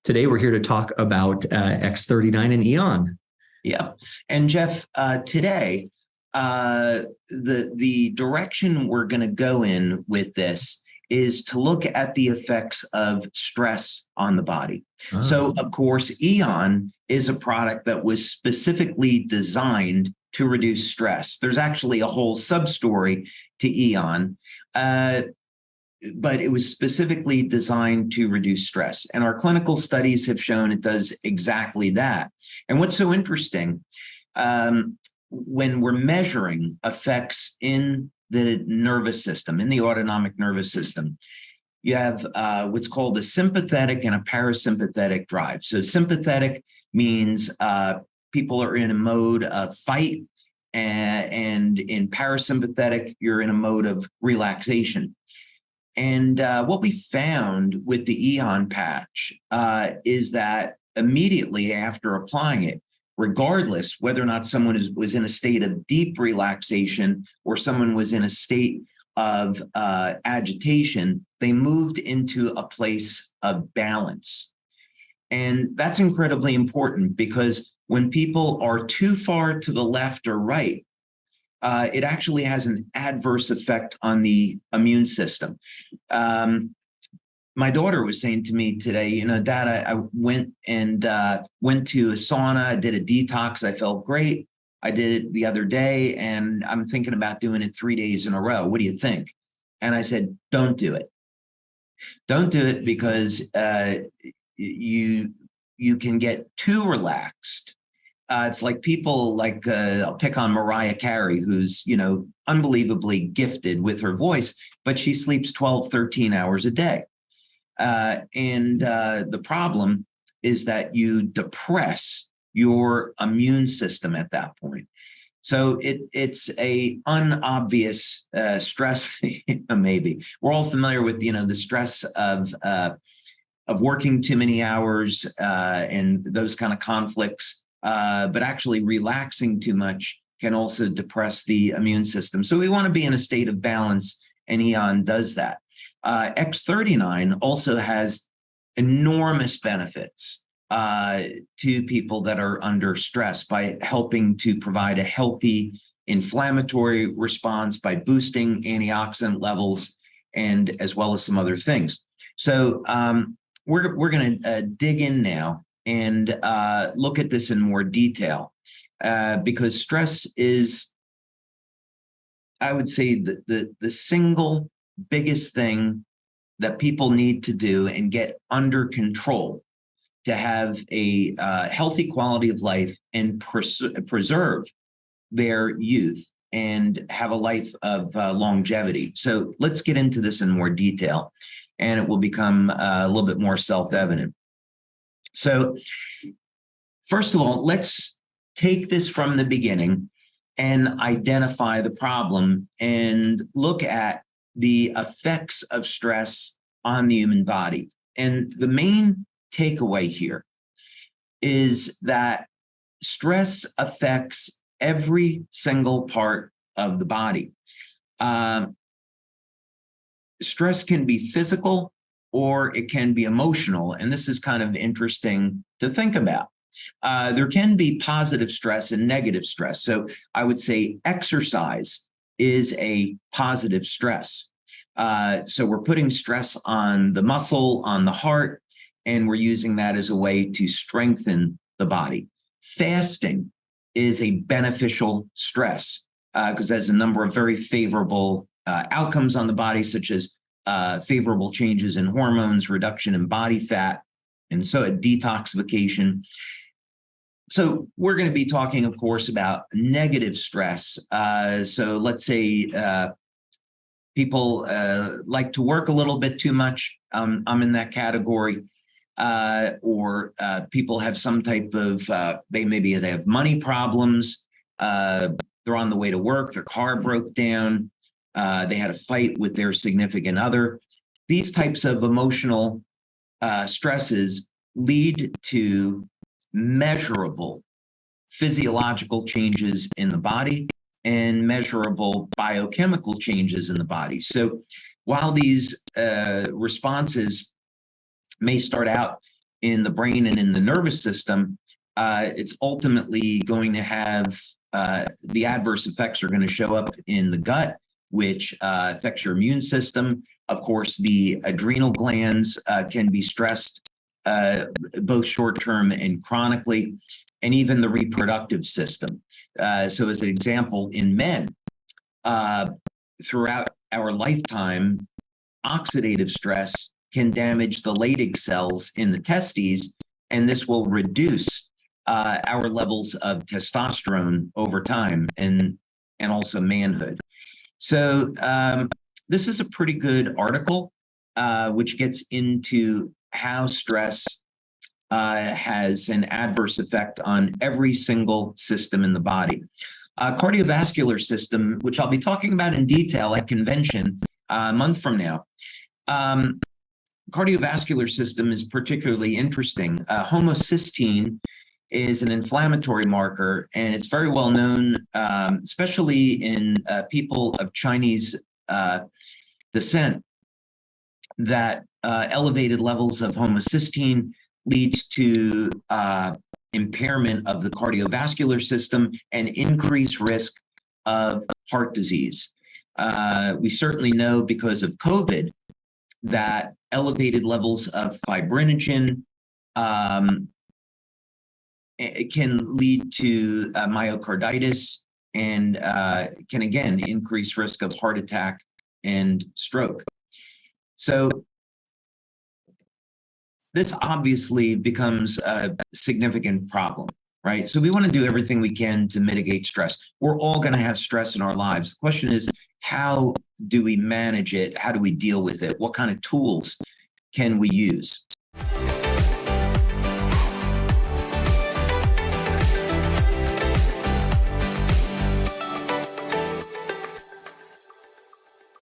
Today, we're here to talk about X39 and Aeon. Yep. And Jeff, today, the direction we're going to go in with this is to look at the effects of stress on the body. Oh. So, of course, Aeon is a product that was specifically designed to reduce stress. There's actually a whole sub-story to Aeon, but it was specifically designed to reduce stress. And our clinical studies have shown it does exactly that. And what's so interesting, when we're measuring effects in the nervous system, in the autonomic nervous system, you have what's called a sympathetic and a parasympathetic drive. So sympathetic means people are in a mode of fight, and in parasympathetic, you're in a mode of relaxation. And what we found with the Aeon patch is that immediately after applying it, regardless whether or not someone was in a state of deep relaxation or someone was in a state of agitation, they moved into a place of balance. And that's incredibly important because when people are too far to the left or right, it actually has an adverse effect on the immune system. My daughter was saying to me today, Dad, I went to a sauna, I did a detox, I felt great. I did it the other day, and I'm thinking about doing it 3 days in a row. What do you think? And I said, don't do it. Don't do it because you can get too relaxed. It's like people like, I'll pick on Mariah Carey, who's, unbelievably gifted with her voice, but she sleeps 12, 13 hours a day. And the problem is that you depress your immune system at that point. So it's a unobvious stress, maybe. We're all familiar with, the stress of working too many hours and those kind of conflicts. But actually relaxing too much can also depress the immune system. So we want to be in a state of balance, and Aeon does that. X39 also has enormous benefits to people that are under stress by helping to provide a healthy inflammatory response, by boosting antioxidant levels, and as well as some other things. So we're going to dig in now and look at this in more detail, because stress is, I would say, the single biggest thing that people need to do and get under control to have a healthy quality of life and preserve their youth and have a life of longevity. So let's get into this in more detail, and it will become a little bit more self-evident. So first of all, let's take this from the beginning and identify the problem and look at the effects of stress on the human body. And the main takeaway here is that stress affects every single part of the body. Stress can be physical, or it can be emotional. And this is kind of interesting to think about. There can be positive stress and negative stress. So I would say exercise is a positive stress. So we're putting stress on the muscle, on the heart, and we're using that as a way to strengthen the body. Fasting is a beneficial stress because there's a number of very favorable outcomes on the body, such as favorable changes in hormones, reduction in body fat, and so a detoxification. So we're going to be talking, of course, about negative stress. So let's say people like to work a little bit too much. I'm in that category. Or people have some type of, they have money problems. They're on the way to work. Their car broke down. They had a fight with their significant other. These types of emotional stresses lead to measurable physiological changes in the body and measurable biochemical changes in the body. So while these responses may start out in the brain and in the nervous system, it's ultimately going to have the adverse effects are going to show up in the gut, which affects your immune system. Of course, the adrenal glands can be stressed both short-term and chronically, and even the reproductive system. So as an example, in men, throughout our lifetime, oxidative stress can damage the Leydig cells in the testes, and this will reduce our levels of testosterone over time and also manhood. So this is a pretty good article, which gets into how stress has an adverse effect on every single system in the body. Cardiovascular system, which I'll be talking about in detail at convention a month from now. Cardiovascular system is particularly interesting. Homocysteine is an inflammatory marker, and it's very well known, especially in people of Chinese descent, that elevated levels of homocysteine leads to impairment of the cardiovascular system and increased risk of heart disease. We certainly know because of COVID that elevated levels of fibrinogen it can lead to myocarditis and can again increase risk of heart attack and stroke. So this obviously becomes a significant problem, right? So we want to do everything we can to mitigate stress. We're all going to have stress in our lives. The question is, how do we manage it? How do we deal with it? What kind of tools can we use?